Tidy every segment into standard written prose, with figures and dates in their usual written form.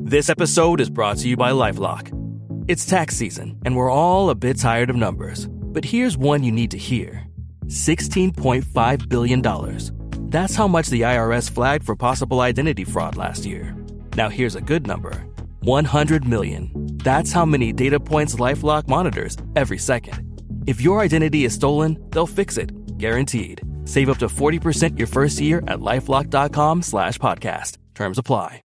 This episode is brought to you by LifeLock. It's tax season, and we're all a bit tired of numbers. But here's one you need to hear. $16.5 billion. That's how much the IRS flagged for possible identity fraud last year. Now here's a good number. 100 million. That's how many data points LifeLock monitors every second. If your identity is stolen, they'll fix it. Guaranteed. Save up to 40% your first year at LifeLock.com/podcast. Terms apply.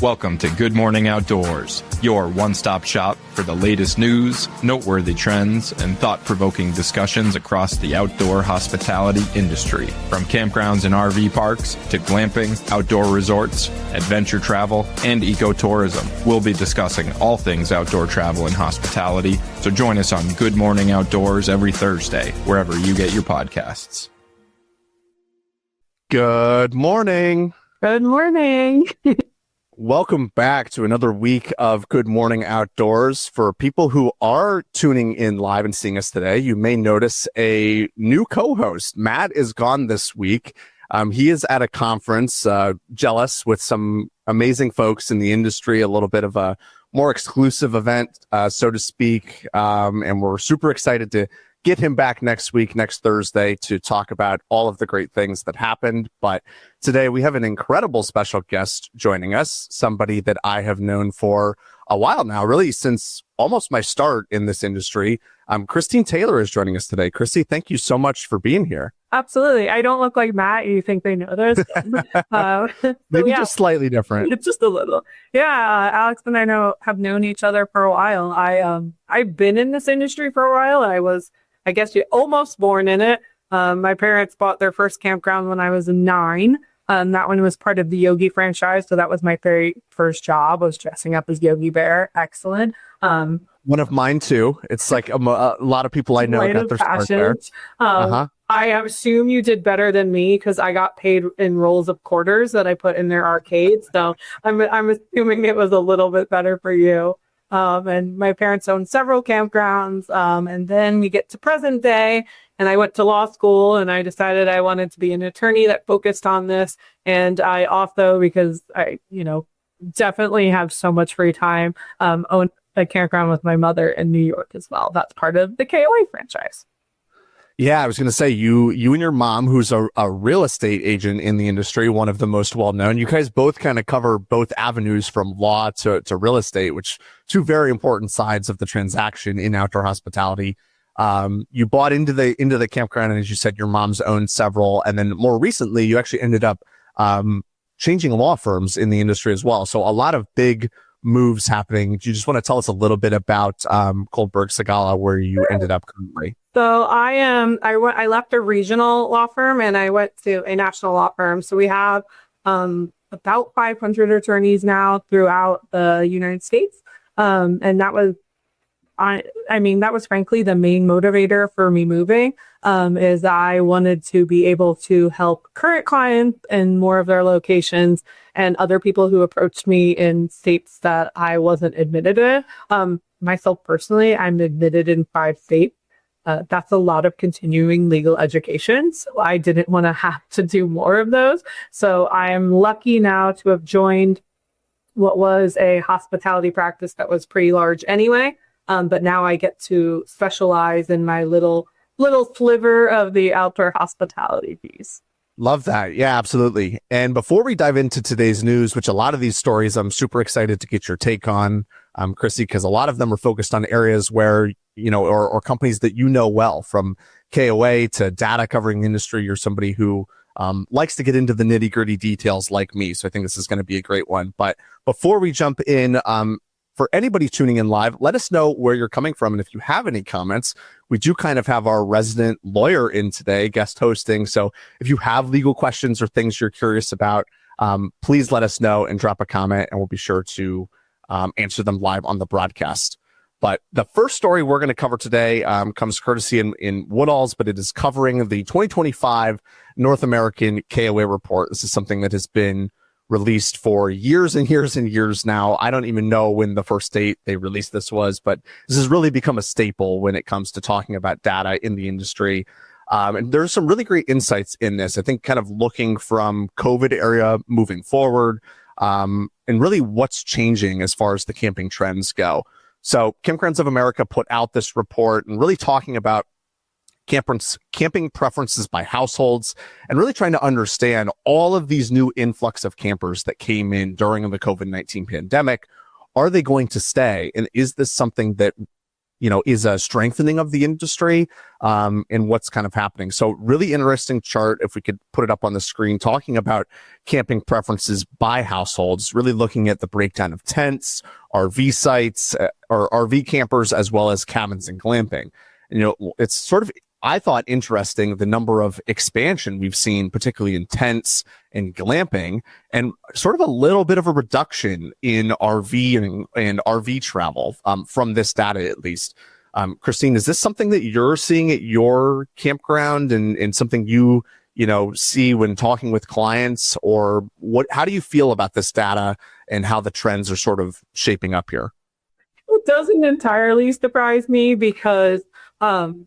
Welcome to Good Morning Outdoors, your one-stop shop for the latest news, noteworthy trends, and thought-provoking discussions across the outdoor hospitality industry. From campgrounds and RV parks to glamping, outdoor resorts, adventure travel, and ecotourism, we'll be discussing all things outdoor travel and hospitality, so join us on Good Morning Outdoors every Thursday, wherever you get your podcasts. Good morning. Good morning. Welcome back to another week of Good Morning Outdoors. For people who are tuning in live and seeing us today, you may notice a new co-host. Matt is gone this week. He is at a conference, jealous with some amazing folks in the industry, a little bit of a more exclusive event, so to speak. And we're super excited to get him back next week, next Thursday, to talk about all of the great things that happened. But today we have an incredible special guest joining us, somebody that I have known for a while now, really since almost my start in this industry. Christine Taylor is joining us today. Christy, thank you so much for being here. Absolutely. I don't look like Matt. You think they know this? Maybe just slightly different. It's just a little. Yeah, Alex and I have known each other for a while. I've been in this industry for a while. I guess you're almost born in it. My parents bought their first campground when I was 9. That one was part of the Yogi franchise. So that was my very first job, was dressing up as Yogi Bear. Excellent. One of mine too. It's like a lot of people I know got their start there. I assume you did better than me because I got paid in rolls of quarters that I put in their arcades. So I'm assuming it was a little bit better for you. And my parents owned several campgrounds. And then we get to present day, and I went to law school, and I decided I wanted to be an attorney that focused on this. And I also, because I, definitely have so much free time, owned a campground with my mother in New York as well. That's part of the KOA franchise. Yeah, I was going to say you and your mom, who's a real estate agent in the industry, one of the most well-known. You guys both kind of cover both avenues from law to real estate, which two very important sides of the transaction in outdoor hospitality. You bought into the campground, and as you said, your mom's owned several. And then more recently, you actually ended up changing law firms in the industry as well. So a lot of big moves happening. Do you just want to tell us a little bit about Kohlberg Segala, where you ended up currently? So I left a regional law firm and I went to a national law firm. So we have about 500 attorneys now throughout the United States. And that was, that was frankly the main motivator for me moving, is I wanted to be able to help current clients in more of their locations and other people who approached me in states that I wasn't admitted in. Myself personally, I'm admitted in 5 states. That's a lot of continuing legal education. So I didn't want to have to do more of those. So I am lucky now to have joined what was a hospitality practice that was pretty large anyway. But now I get to specialize in my little sliver of the outdoor hospitality piece. Love that. Yeah, absolutely. And before we dive into today's news, which a lot of these stories I'm super excited to get your take on, Chrissy, because a lot of them are focused on areas where, or companies that you know well, from KOA to data covering the industry. You're somebody who likes to get into the nitty gritty details like me. So I think this is going to be a great one. But before we jump in, for anybody tuning in live, let us know where you're coming from. And if you have any comments, we do kind of have our resident lawyer in today, guest hosting. So if you have legal questions or things you're curious about, please let us know and drop a comment, and we'll be sure to answer them live on the broadcast. But the first story we're going to cover today comes courtesy in Woodall's, but it is covering the 2025 North American KOA report. This is something that has been released for years and years and years now. I don't even know when the first date they released this was, but this has really become a staple when it comes to talking about data in the industry. And there's some really great insights in this. I think kind of looking from COVID era moving forward, and really what's changing as far as the camping trends go. So Campgrounds of America put out this report and really talking about camping preferences by households and really trying to understand all of these new influx of campers that came in during the COVID-19 pandemic. Are they going to stay? And is this something that, is a strengthening of the industry, and what's kind of happening? So really interesting chart, if we could put it up on the screen, talking about camping preferences by households, really looking at the breakdown of tents, RV sites, or RV campers, as well as cabins and glamping. And, it's sort of, I thought, interesting, the number of expansion we've seen, particularly in tents and glamping, and sort of a little bit of a reduction in RV and RV travel, from this data, at least. Christine, is this something that you're seeing at your campground and something you see when talking with clients, or how do you feel about this data and how the trends are sort of shaping up here? It doesn't entirely surprise me because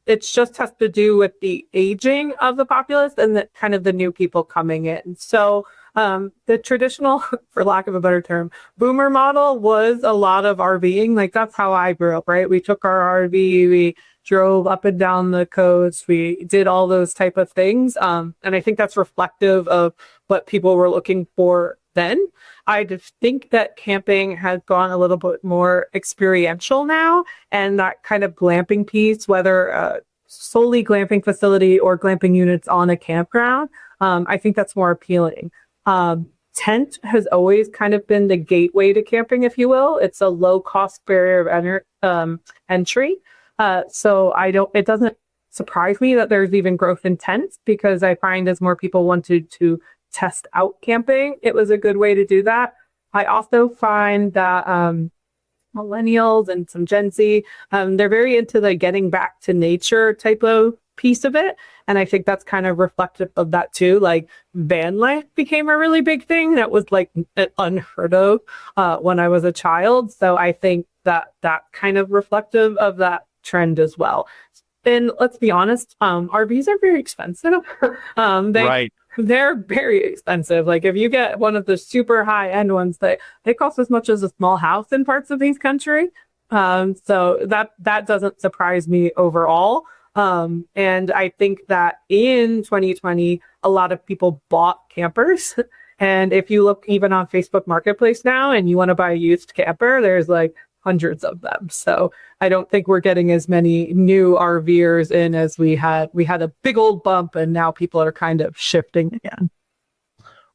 it just has to do with the aging of the populace and the kind of the new people coming in. So the traditional, for lack of a better term, boomer model was a lot of RVing. Like, that's how I grew up, right? We took our RV, we drove up and down the coast, we did all those type of things. And I think that's reflective of what people were looking for then. I just think that camping has gone a little bit more experiential now, and that kind of glamping piece, whether solely glamping facility or glamping units on a campground, I think that's more appealing. Tent has always kind of been the gateway to camping, if you will. It's a low cost barrier of entry. So it doesn't surprise me that there's even growth in tents, because I find as more people wanted to test out camping, it was a good way to do that. I also find that millennials and some Gen Z, they're very into the getting back to nature type of piece of it. And I think that's kind of reflective of that too. Like, van life became a really big thing that was like unheard of when I was a child. So I think that kind of reflective of that trend as well. And let's be honest, RVs are very expensive. Right. They're very expensive. Like, if you get one of the super high end ones, they cost as much as a small house in parts of these countries. So that doesn't surprise me overall. And I think that in 2020, a lot of people bought campers. And if you look even on Facebook Marketplace now and you want to buy a used camper, there's like hundreds of them. So I don't think we're getting as many new RVers in as we had. We had a big old bump, and now people are kind of shifting again.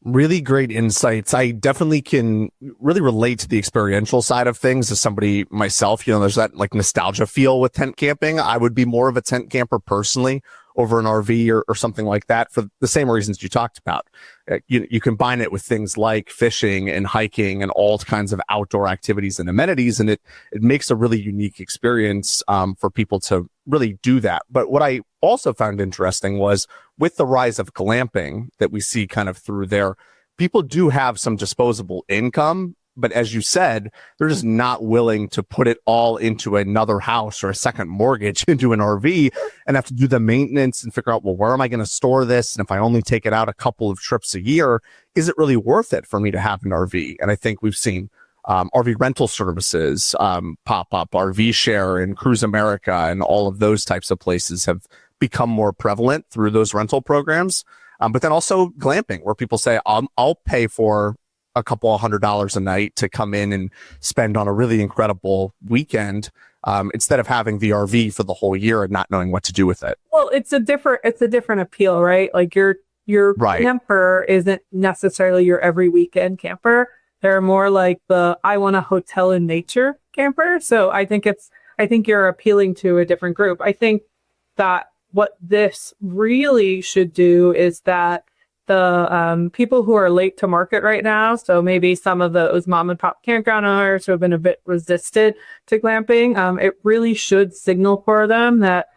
Really great insights. I definitely can really relate to the experiential side of things as somebody myself. There's that like nostalgia feel with tent camping. I would be more of a tent camper personally over an RV or something like that for the same reasons you talked about. You combine it with things like fishing and hiking and all kinds of outdoor activities and amenities, and it makes a really unique experience for people to really do that. But what I also found interesting was with the rise of glamping that we see kind of through there, people do have some disposable income. But as you said, they're just not willing to put it all into another house or a second mortgage into an RV and have to do the maintenance and figure out, well, where am I going to store this? And if I only take it out a couple of trips a year, is it really worth it for me to have an RV? And I think we've seen RV rental services pop up, RV Share and Cruise America and all of those types of places have become more prevalent through those rental programs. But then also glamping, where people say, I'll pay for a couple of $100s a night to come in and spend on a really incredible weekend, instead of having the RV for the whole year and not knowing what to do with it. Well, it's a different appeal, right? Like your right. Camper isn't necessarily your every weekend camper. They're more like I want a hotel in nature camper. So I think you're appealing to a different group. I think that what this really should do is that the people who are late to market right now, so maybe some of those mom and pop campground owners who have been a bit resistant to glamping, it really should signal for them that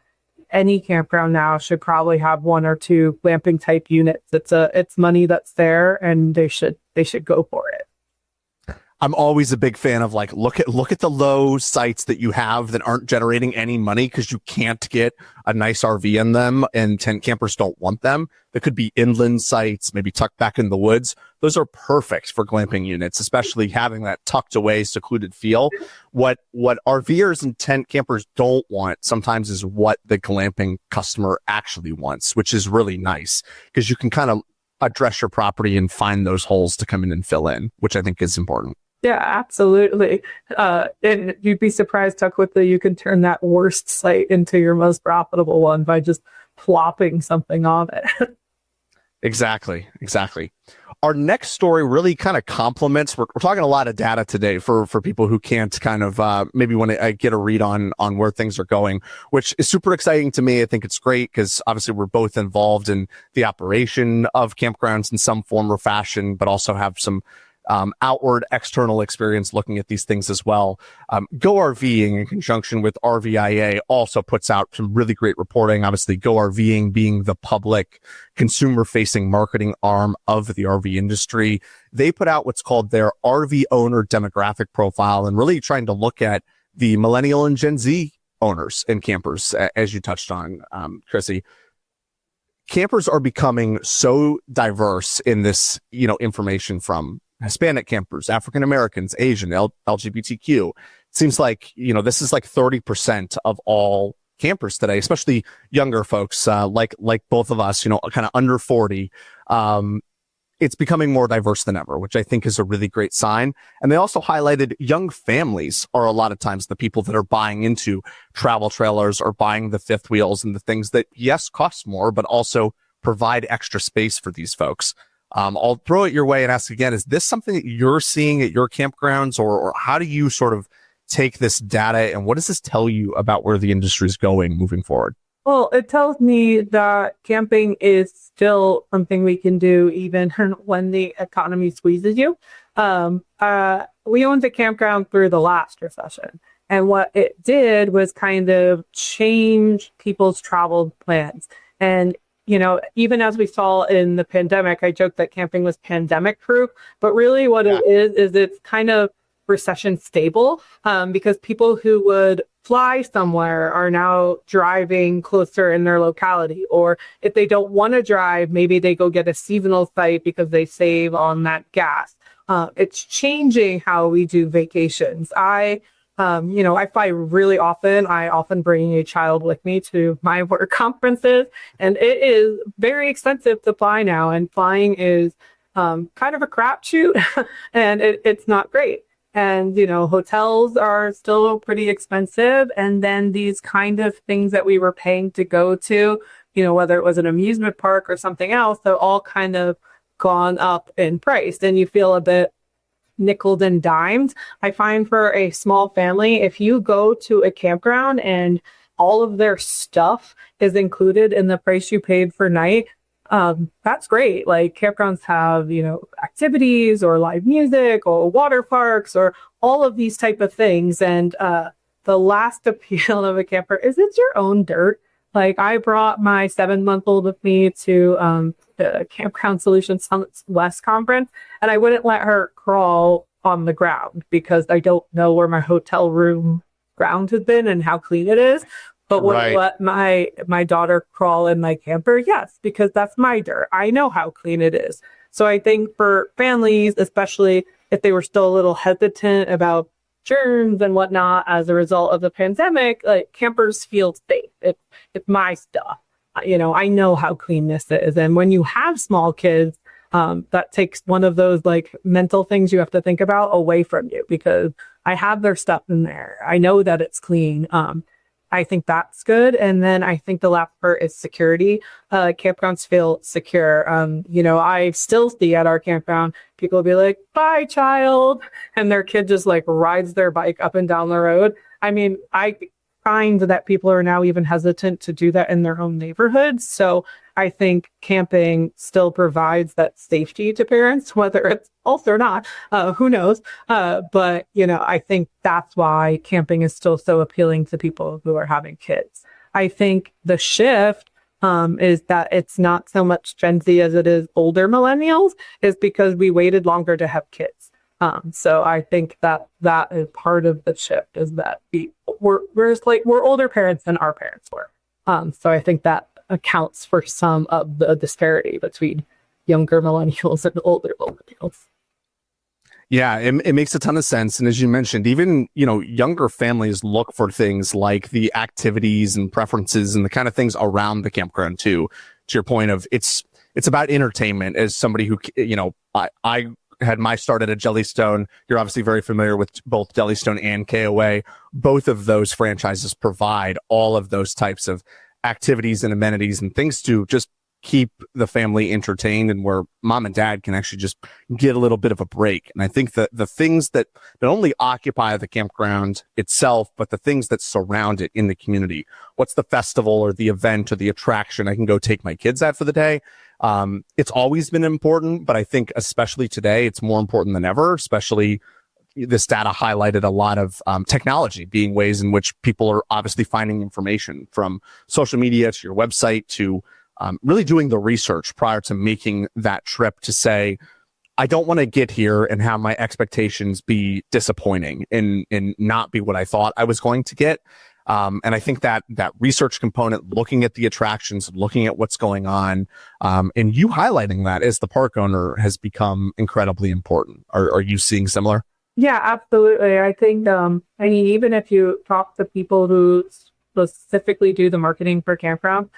any campground now should probably have one or two glamping type units. It's money that's there, and they should go for it. I'm always a big fan of like, look at the low sites that you have that aren't generating any money because you can't get a nice RV in them and tent campers don't want them. There could be inland sites, maybe tucked back in the woods. Those are perfect for glamping units, especially having that tucked away, secluded feel. What RVers and tent campers don't want sometimes is what the glamping customer actually wants, which is really nice because you can kind of address your property and find those holes to come in and fill in, which I think is important. Yeah, absolutely. And you'd be surprised how quickly you can turn that worst site into your most profitable one by just plopping something on it. Exactly. Our next story really kind of complements. We're talking a lot of data today for people who can't kind of maybe want to get a read on where things are going, which is super exciting to me. I think it's great because obviously we're both involved in the operation of campgrounds in some form or fashion, but also have some outward external experience looking at these things as well. Go RVing in conjunction with RVIA also puts out some really great reporting. Obviously, Go RVing being the public consumer facing marketing arm of the RV industry. They put out what's called their RV owner demographic profile and really trying to look at the millennial and Gen Z owners and campers, as you touched on, Chrissy. Campers are becoming so diverse in this, information from Hispanic campers, African Americans, Asian, LGBTQ. It seems like, this is like 30% of all campers today, especially younger folks, like both of us, kind of under 40. It's becoming more diverse than ever, which I think is a really great sign. And they also highlighted young families are a lot of times the people that are buying into travel trailers or buying the fifth wheels and the things that, yes, cost more, but also provide extra space for these folks. I'll throw it your way and ask again, is this something that you're seeing at your campgrounds or how do you sort of take this data and what does this tell you about where the industry is going moving forward? Well, it tells me that camping is still something we can do even when the economy squeezes you. We owned a campground through the last recession. And what it did was kind of change people's travel plans. And even as we saw in the pandemic, I joked that camping was pandemic proof, but really what it is it's kind of recession stable because people who would fly somewhere are now driving closer in their locality. Or if they don't want to drive, maybe they go get a seasonal site because they save on that gas. It's changing how we do vacations. I fly really often. I often bring a child with me to my work conferences, and it is very expensive to fly now. And flying is kind of a crapshoot, and it's not great. And, hotels are still pretty expensive. And then these kind of things that we were paying to go to, whether it was an amusement park or something else, they're all kind of gone up in price. And you feel a bit nickeled and dimed. I find for a small family, if you go to a campground and all of their stuff is included in the price you paid per night, that's great. Like campgrounds have, activities or live music or water parks or all of these type of things. And the last appeal of a camper is it's your own dirt. Like I brought my 7-month-old with me to the Campground Solutions Summit West conference, and I wouldn't let her crawl on the ground because I don't know where my hotel room ground has been and how clean it is. But would I let my daughter crawl in my camper? Yes, because that's my dirt. I know how clean it is. So I think for families, especially if they were still a little hesitant about germs and whatnot as a result of the pandemic, like campers feel safe. It's my stuff. I know how clean this is. And when you have small kids, that takes one of those like mental things you have to think about away from you because I have their stuff in there. I know that it's clean. I think that's good. And then I think the last part is security. Campgrounds feel secure. I still see at our campground, people will be like, bye, child. And their kid just like rides their bike up and down the road. I mean, I find that people are now even hesitant to do that in their own neighborhoods. So I think camping still provides that safety to parents, whether it's false or not, who knows? But I think that's why camping is still so appealing to people who are having kids. I think the shift is that it's not so much Gen Z as it is older millennials is because we waited longer to have kids. So I think that that is part of the shift, is that we're older parents than our parents were. So I think that accounts for some of the disparity between younger millennials and older millennials. Yeah, it makes a ton of sense. And as you mentioned, even, younger families look for things like the activities and preferences and the kind of things around the campground too. To your point of it's about entertainment. As somebody who, I had my start at a Jellystone. You're obviously very familiar with both Jellystone and KOA. Both of those franchises provide all of those types of activities and amenities and things to just keep the family entertained, and where mom and dad can actually just get a little bit of a break. And I think that the things that not only occupy the campground itself, but the things that surround it in the community. What's the festival or the event or the attraction I can go take my kids at for the day? It's always been important, but I think especially today, it's more important than ever, especially this data highlighted a lot of technology being ways in which people are obviously finding information, from social media to your website to really doing the research prior to making that trip, to say, I don't want to get here and have my expectations be disappointing and not be what I thought I was going to get. And I think that research component, looking at the attractions, looking at what's going on, and you highlighting that as the park owner, has become incredibly important. Are you seeing similar? Yeah, absolutely. I think, even if you talk to people who specifically do the marketing for campground,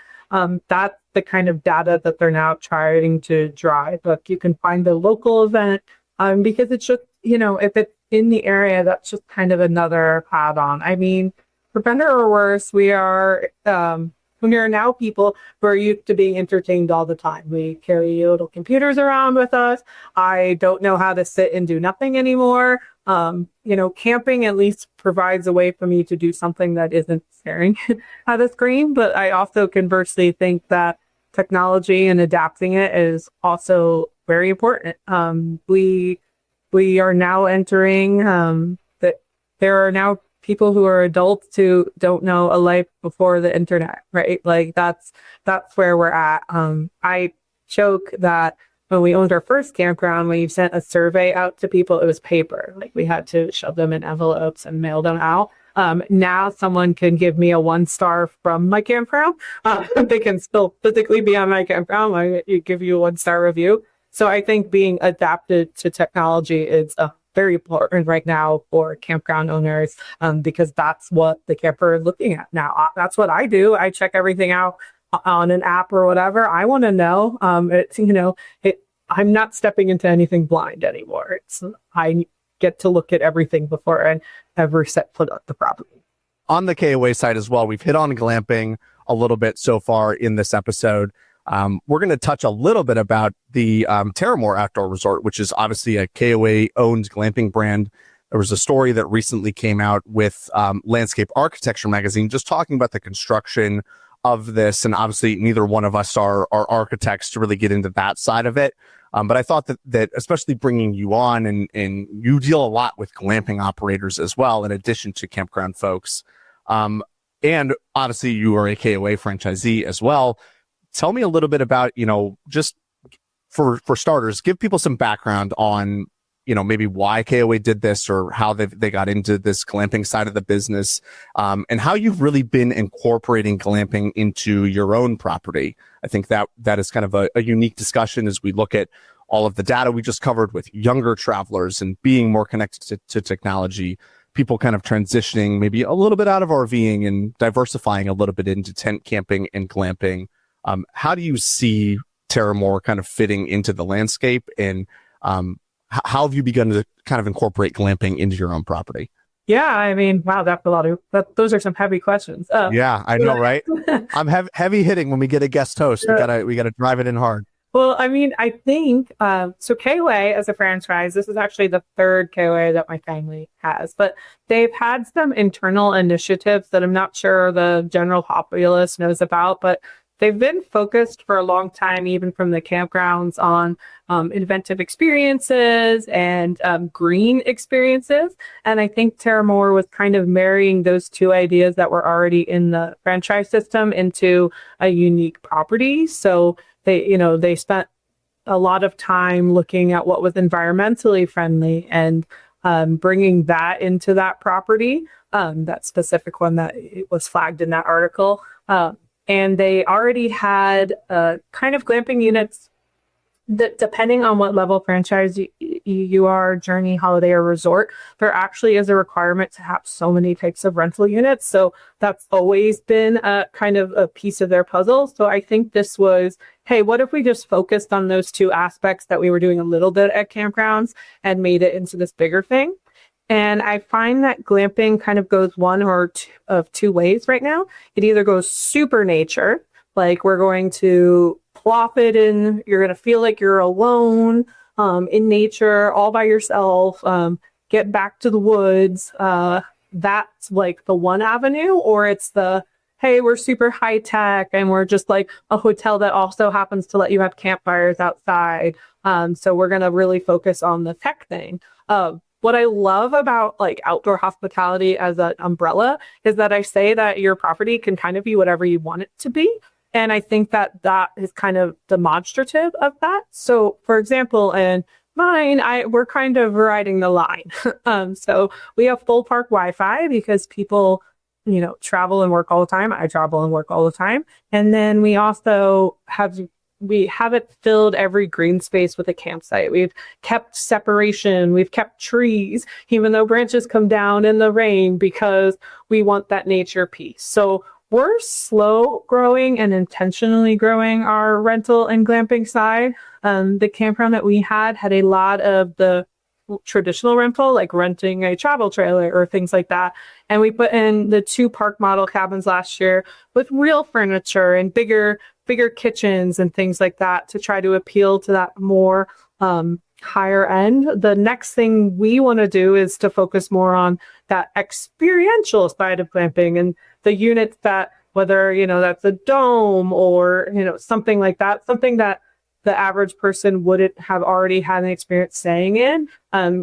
that's the kind of data that they're now trying to drive. Like, you can find the local event, because it's just, if it's in the area, that's just kind of another add-on. I mean, for better or worse, we are now people who are used to being entertained all the time. We carry little computers around with us. I don't know how to sit and do nothing anymore. Camping at least provides a way for me to do something that isn't staring at a screen. But I also conversely think that technology and adapting it is also very important. We are now entering that there are now people who are adults who don't know a life before the internet, right? Like, that's where we're at. I joke that when we owned our first campground, when you sent a survey out to people, it was paper. Like, we had to shove them in envelopes and mail them out. Now someone can give me a 1-star from my campground. They can still physically be on my campground. I give you a 1-star review. So I think being adapted to technology is very important right now for campground owners, because that's what the camper is looking at now. That's what I do. I check everything out on an app or whatever. I want to know. I'm not stepping into anything blind anymore. I get to look at everything before I ever set foot on the property. On the KOA side as well, we've hit on glamping a little bit so far in this episode. We're going to touch a little bit about the Terramore Outdoor Resort, which is obviously a KOA-owned glamping brand. There was a story that recently came out with Landscape Architecture magazine, just talking about the construction of this. And obviously, neither one of us are architects to really get into that side of it. But I thought that especially bringing you on, and you deal a lot with glamping operators as well, in addition to campground folks. And obviously, you are a KOA franchisee as well. Tell me a little bit about, just for starters, give people some background on, maybe why KOA did this, or how they got into this glamping side of the business, and how you've really been incorporating glamping into your own property. I think that is kind of a unique discussion as we look at all of the data we just covered with younger travelers and being more connected to technology, people kind of transitioning maybe a little bit out of RVing and diversifying a little bit into tent camping and glamping. How do you see Terramore kind of fitting into the landscape, and how have you begun to kind of incorporate glamping into your own property? Yeah, I mean, wow, that's a lot of those are some heavy questions. Yeah, I know, right? I'm heavy hitting when we get a guest host. We gotta drive it in hard. Well, I mean, I think so. KOA as a franchise, this is actually the third KOA that my family has, but they've had some internal initiatives that I'm not sure the general populace knows about, but they've been focused for a long time, even from the campgrounds, on inventive experiences and green experiences. And I think Terramore was kind of marrying those two ideas that were already in the franchise system into a unique property. So they spent a lot of time looking at what was environmentally friendly and bringing that into that property, that specific one that was flagged in that article. And they already had kind of glamping units that, depending on what level franchise you are, Journey, Holiday, or Resort, there actually is a requirement to have so many types of rental units. So that's always been a kind of a piece of their puzzle. So I think this was, hey, what if we just focused on those two aspects that we were doing a little bit at campgrounds and made it into this bigger thing? And I find that glamping kind of goes one or two ways right now. It either goes super nature, like we're going to plop it in, you're going to feel like you're alone in nature, all by yourself, get back to the woods. That's like the one avenue. Or it's the, hey, we're super high tech and we're just like a hotel that also happens to let you have campfires outside. So we're going to really focus on the tech thing. What I love about like outdoor hospitality as an umbrella is that I say that your property can kind of be whatever you want it to be. And I think that that is kind of demonstrative of that. So, for example, in mine, we're kind of riding the line. So we have full park Wi-Fi because people, travel and work all the time. I travel and work all the time. And then we also haven't filled every green space with a campsite. We've kept separation. We've kept trees, even though branches come down in the rain, because we want that nature piece. So we're slow growing and intentionally growing our rental and glamping side. The campground that we had a lot of the traditional rental, like renting a travel trailer or things like that. And we put in the 2 park model cabins last year with real furniture and bigger kitchens and things like that to try to appeal to that more higher end. The next thing we want to do is to focus more on that experiential side of glamping and the units that, whether, that's a dome or, something like that, something that the average person wouldn't have already had an experience staying in.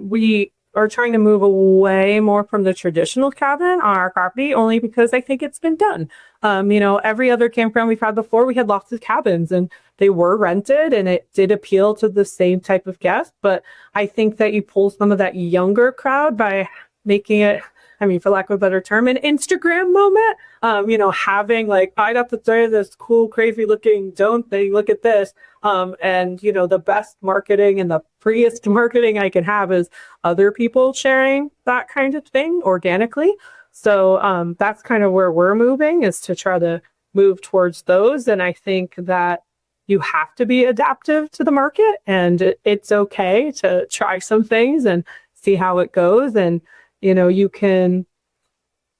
We are trying to move away more from the traditional cabin on our property, only because I think it's been done. Every other campground we've had before, we had lots of cabins and they were rented and it did appeal to the same type of guest. But I think that you pull some of that younger crowd by making it, for lack of a better term, an Instagram moment. Having like, I'd have to say this cool, crazy looking, don't they look at this? And the best marketing and the freest marketing I can have is other people sharing that kind of thing organically. So that's kind of where we're moving, is to try to move towards those. And I think that you have to be adaptive to the market, and it's okay to try some things and see how it goes. And you can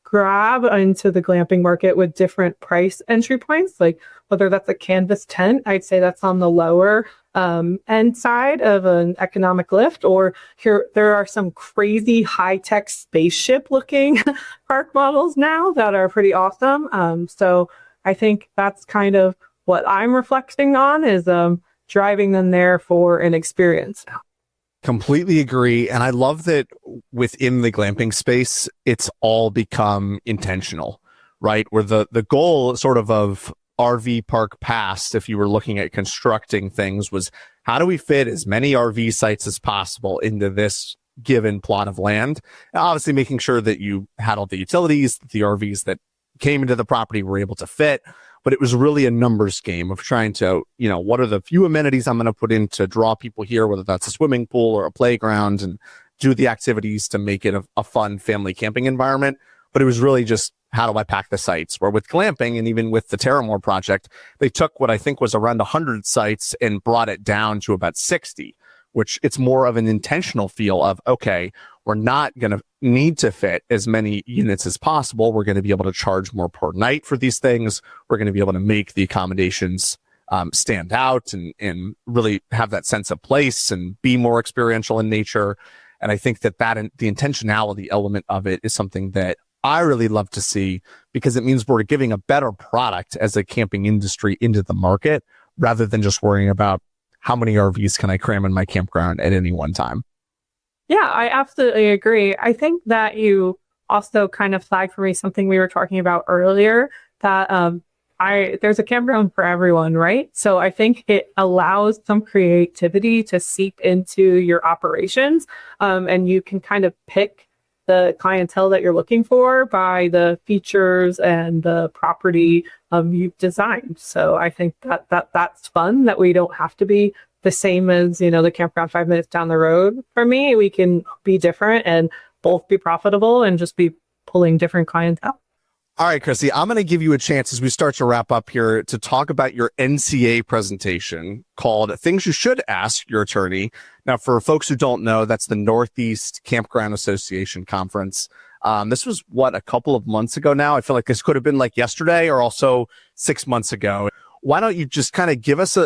grab into the glamping market with different price entry points, like whether that's a canvas tent, I'd say that's on the lower end side of an economic lift, or there are some crazy high-tech spaceship looking park models now that are pretty awesome. So I think that's kind of what I'm reflecting on, is driving them there for an experience. Completely agree. And I love that within the glamping space, it's all become intentional, right? Where the goal sort of RV park past, if you were looking at constructing things, was how do we fit as many RV sites as possible into this given plot of land? And obviously making sure that you had all the utilities, the RVs that came into the property were able to fit. But it was really a numbers game of trying to, what are the few amenities I'm going to put in to draw people here, whether that's a swimming pool or a playground, and do the activities to make it a fun family camping environment. But it was really just, how do I pack the sites? Where with glamping, and even with the Terramore project, they took what I think was around 100 sites and brought it down to about 60, which it's more of an intentional feel of, okay, we're not going to need to fit as many units as possible. We're going to be able to charge more per night for these things. We're going to be able to make the accommodations stand out and really have that sense of place and be more experiential in nature. And I think that the intentionality element of it is something that I really love to see, because it means we're giving a better product as a camping industry into the market, rather than just worrying about how many RVs can I cram in my campground at any one time. Yeah, I absolutely agree. I think that you also kind of flagged for me something we were talking about earlier, that there's a campground for everyone, right? So I think it allows some creativity to seep into your operations. And you can kind of pick the clientele that you're looking for by the features and the property you've designed. So I think that's fun, that we don't have to be the same as, the campground 5 minutes down the road. For me, we can be different and both be profitable and just be pulling different clientele. All right, Chrissy, I'm going to give you a chance as we start to wrap up here to talk about your NCA presentation called Things You Should Ask Your Attorney. Now, for folks who don't know, that's the Northeast Campground Association Conference. This was, a couple of months ago now? I feel like this could have been like yesterday or also 6 months ago. Why don't you just kind of give us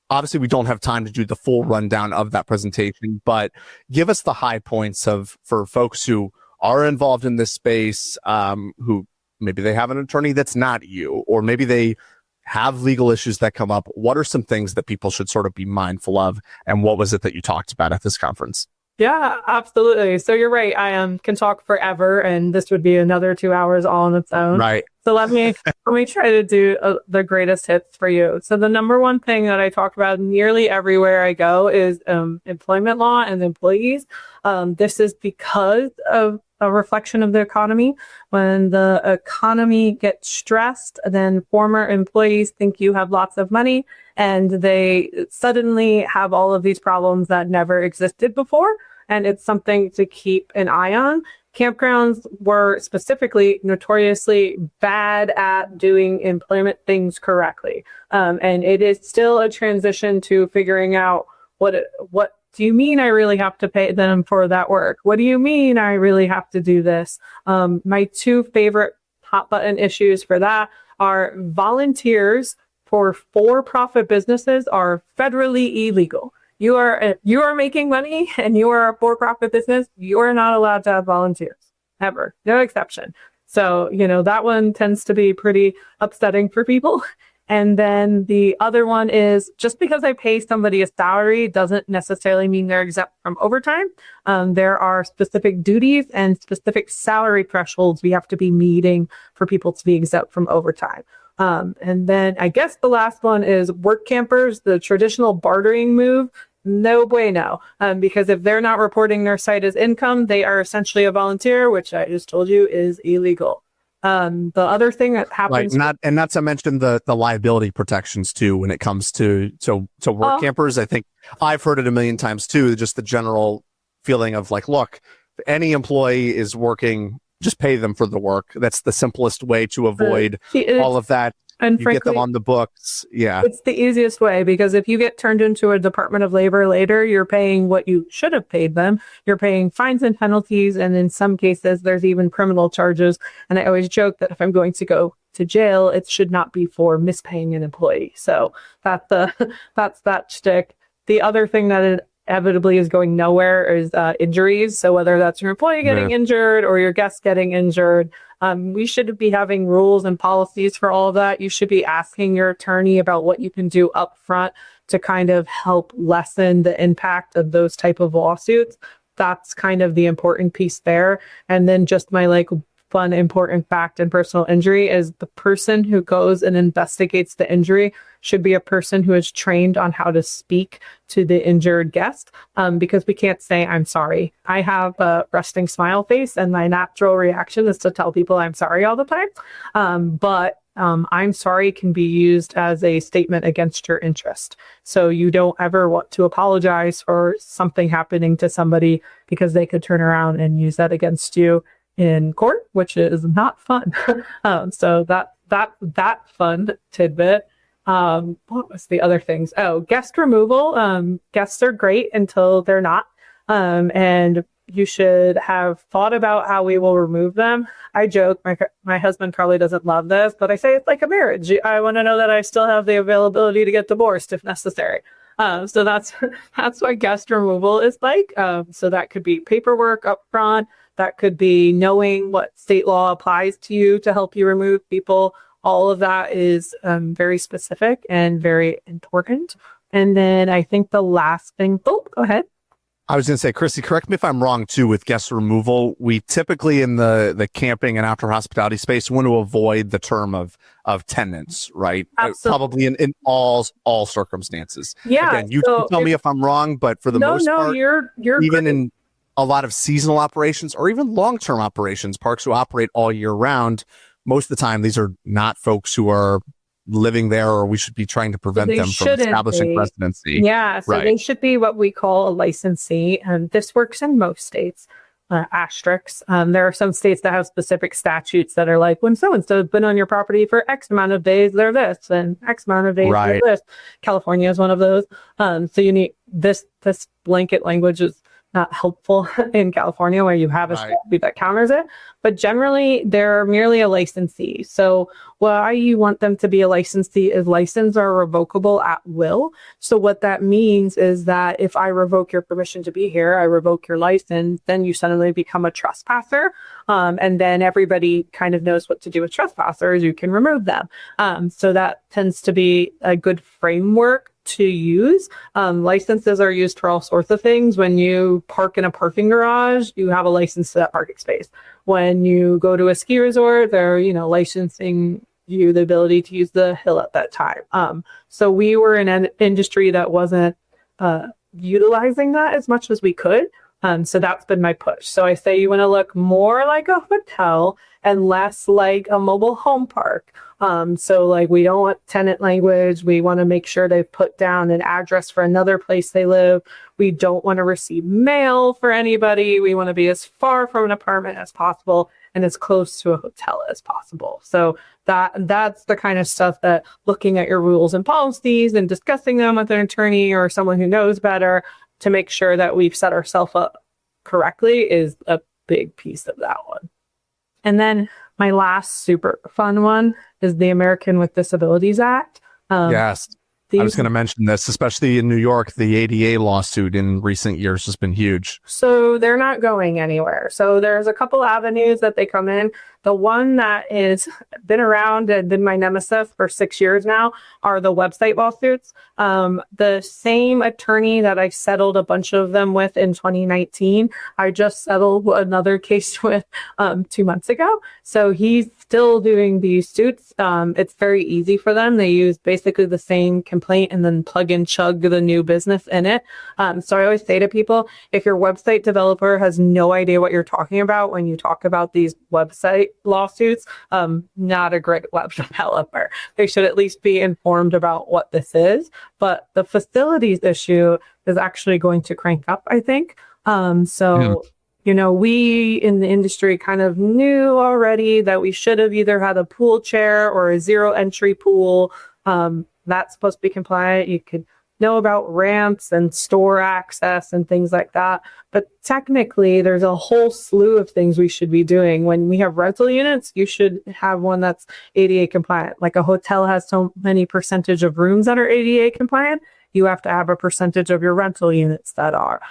obviously, we don't have time to do the full rundown of that presentation, but give us the high points for folks who are involved in this space, who maybe they have an attorney that's not you, or maybe they have legal issues that come up. What are some things that people should sort of be mindful of? And what was it that you talked about at this conference? Yeah, absolutely. So you're right. I can talk forever, and this would be another 2 hours all on its own. Right. So let me try to do the greatest hits for you. So the number one thing that I talk about nearly everywhere I go is employment law and employees. This is because of a reflection of the economy. When the economy gets stressed, then former employees think you have lots of money, and they suddenly have all of these problems that never existed before. And it's something to keep an eye on. Campgrounds were specifically notoriously bad at doing employment things correctly. And it is still a transition to figuring out what do you mean I really have to pay them for that work? What do you mean I really have to do this? My two favorite hot button issues for that are volunteers for-profit businesses are federally illegal. You are making money and you are a for-profit business. You are not allowed to have volunteers ever. No exception. So, that one tends to be pretty upsetting for people. And then the other one is, just because I pay somebody a salary doesn't necessarily mean they're exempt from overtime. There are specific duties and specific salary thresholds we have to be meeting for people to be exempt from overtime. And then I guess the last one is work campers, the traditional bartering move. No bueno. Because if they're not reporting their site as income, they are essentially a volunteer, which I just told you is illegal. The other thing that happens, not to mention the liability protections too, when it comes to work campers. I think I've heard it a million times too. Just the general feeling of like, look, if any employee is working, just pay them for the work. That's the simplest way to avoid all of that. And frankly, get them on the books. Yeah. It's the easiest way, because if you get turned into a Department of Labor later, you're paying what you should have paid them. You're paying fines and penalties. And in some cases, there's even criminal charges. And I always joke that if I'm going to go to jail, it should not be for mispaying an employee. So that's that shtick. The other thing that inevitably is going nowhere is injuries. So whether that's your employee getting injured or your guest getting injured, we should be having rules and policies for all of that. You should be asking your attorney about what you can do up front to kind of help lessen the impact of those type of lawsuits. That's kind of the important piece there. And then just my fun, important fact in personal injury is the person who goes and investigates the injury should be a person who is trained on how to speak to the injured guest, because we can't say, I'm sorry. I have a resting smile face and my natural reaction is to tell people I'm sorry all the time. But I'm sorry can be used as a statement against your interest. So you don't ever want to apologize for something happening to somebody, because they could turn around and use that against you in court, which is not fun. So that fun tidbit. What was the other things? Oh, guest removal. Guests are great until they're not. And you should have thought about how we will remove them. I joke, my husband probably doesn't love this, but I say it's like a marriage. I want to know that I still have the availability to get divorced if necessary. So that's what guest removal is like. So that could be paperwork up front. That could be knowing what state law applies to you to help you remove people. All of that is very specific and very important. And then I think the last thing, go ahead. I was going to say, Chrissy, correct me if I'm wrong too, with guest removal, we typically in the camping and outdoor hospitality space want to avoid the term of tenants, right? Absolutely. Probably in all circumstances. Yeah. Again, you tell me if I'm wrong, but for the most part, you're even great. in a lot of seasonal operations or even long-term operations, parks who operate all year round, most of the time, these are not folks who are living there, or we should be trying to prevent them from establishing residency. Yeah, so they should be what we call a licensee, and this works in most states. Asterisks. There are some states that have specific statutes that are like, when so-and-so has been on your property for X amount of days, they're this, and X amount of days, they're this. California is one of those. So you need this blanket language is not helpful in California, where you have a statute that counters it. But generally, they're merely a licensee. So why you want them to be a licensee is license are revocable at will. So what that means is that if I revoke your permission to be here, I revoke your license, then you suddenly become a trespasser. And then everybody kind of knows what to do with trespassers. You can remove them. So that tends to be a good framework to use. Licenses are used for all sorts of things. When you park in a parking garage, you have a license to that parking space. When you go to a ski resort, they're, licensing you the ability to use the hill at that time. So we were in an industry that wasn't utilizing that as much as we could. So that's been my push. So I say you want to look more like a hotel and less like a mobile home park. So like we don't want tenant language. We want to make sure they've put down an address for another place they live. We don't want to receive mail for anybody. We want to be as far from an apartment as possible and as close to a hotel as possible. So that's the kind of stuff that looking at your rules and policies and discussing them with an attorney or someone who knows better to make sure that we've set ourselves up correctly is a big piece of that one. And then my last super fun one is the American with Disabilities Act. Yes. I was going to mention this, especially in New York, the ADA lawsuit in recent years has been huge. So they're not going anywhere. So there's a couple avenues that they come in. The one that is been around and been my nemesis for 6 years now are the website lawsuits. The same attorney that I settled a bunch of them with in 2019, I just settled another case with 2 months ago. So he's still doing these suits. It's very easy for them. They use basically the same complaint and then plug and chug the new business in it. So I always say to people, if your website developer has no idea what you're talking about when you talk about these website lawsuits, not a great web developer. They should at least be informed about what this is. But the facilities issue is actually going to crank up, I think. We in the industry kind of knew already that we should have either had a pool chair or a zero entry pool. That's supposed to be compliant. You could know about ramps and store access and things like that. But technically, there's a whole slew of things we should be doing. When we have rental units, you should have one that's ADA compliant. Like a hotel has so many percentage of rooms that are ADA compliant. You have to have a percentage of your rental units that are.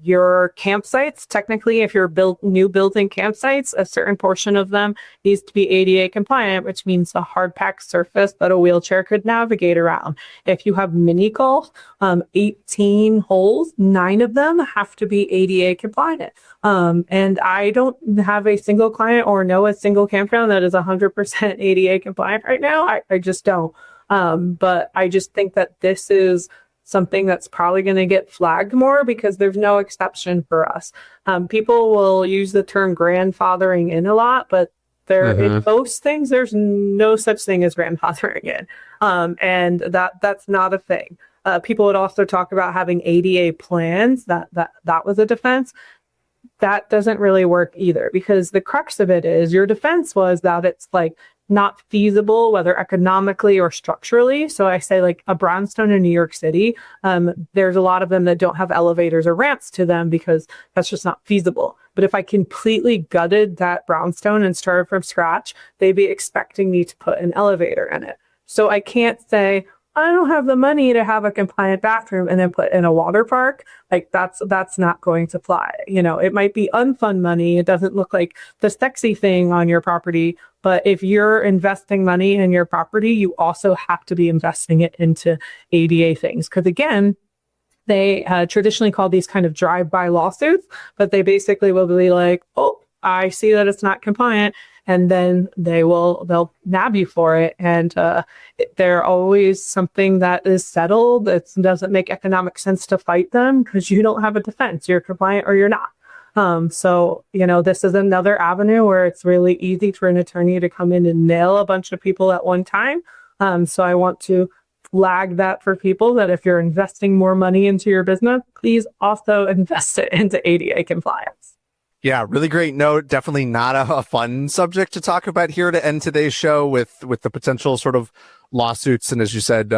Your campsites, technically, if you're new building campsites, a certain portion of them needs to be ADA compliant, which means a hard packed surface that a wheelchair could navigate around. If you have mini golf, 18 holes, 9 of them have to be ADA compliant. And I don't have a single client or know a single campground that is 100% ADA compliant right now. I just don't. But I just think that this is something that's probably going to get flagged more because there's no exception for us. People will use the term grandfathering in a lot, but in most things, there's no such thing as grandfathering in. And that's not a thing. People would also talk about having ADA plans. That was a defense. That doesn't really work either, because the crux of it is your defense was that it's like not feasible, whether economically or structurally. So I say like a brownstone in New York City, there's a lot of them that don't have elevators or ramps to them because that's just not feasible. But if I completely gutted that brownstone and started from scratch, they'd be expecting me to put an elevator in it. So I can't say, I don't have the money to have a compliant bathroom and then put in a water park. Like that's not going to fly. It might be unfun money. It doesn't look like the sexy thing on your property. But if you're investing money in your property, you also have to be investing it into ADA things. Because again, They traditionally call these kind of drive-by lawsuits, but they basically will be like, oh, I see that it's not compliant. And then they'll nab you for it. And they're always something that is settled. It doesn't make economic sense to fight them because you don't have a defense. You're compliant or you're not. So, this is another avenue where it's really easy for an attorney to come in and nail a bunch of people at one time. So I want to flag that for people that if you're investing more money into your business, please also invest it into ADA compliance. Yeah, really great note. Definitely not a fun subject to talk about here to end today's show with the potential sort of lawsuits. And as you said,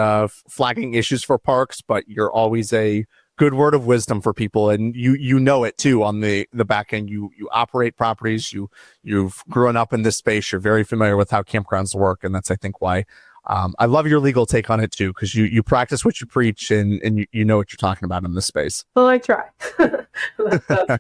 flagging issues for parks, but you're always a good word of wisdom for people. And you know it too on the back end. You operate properties. You've grown up in this space. You're very familiar with how campgrounds work. And that's, I think, why I love your legal take on it too, because you practice what you preach and you know what you're talking about in this space. Well, I try. That's for sure.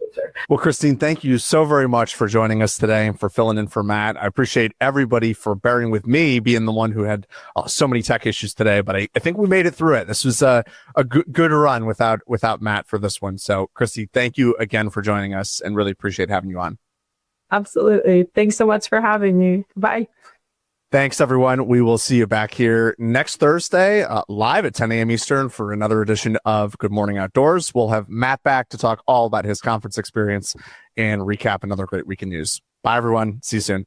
Well, Christine, thank you so very much for joining us today and for filling in for Matt. I appreciate everybody for bearing with me being the one who had so many tech issues today, but I think we made it through it. This was a good run without Matt for this one. So, Christy, thank you again for joining us and really appreciate having you on. Absolutely. Thanks so much for having me. Bye. Thanks, everyone. We will see you back here next Thursday, live at 10 a.m. Eastern for another edition of Good Morning Outdoors. We'll have Matt back to talk all about his conference experience and recap another great week in news. Bye, everyone. See you soon.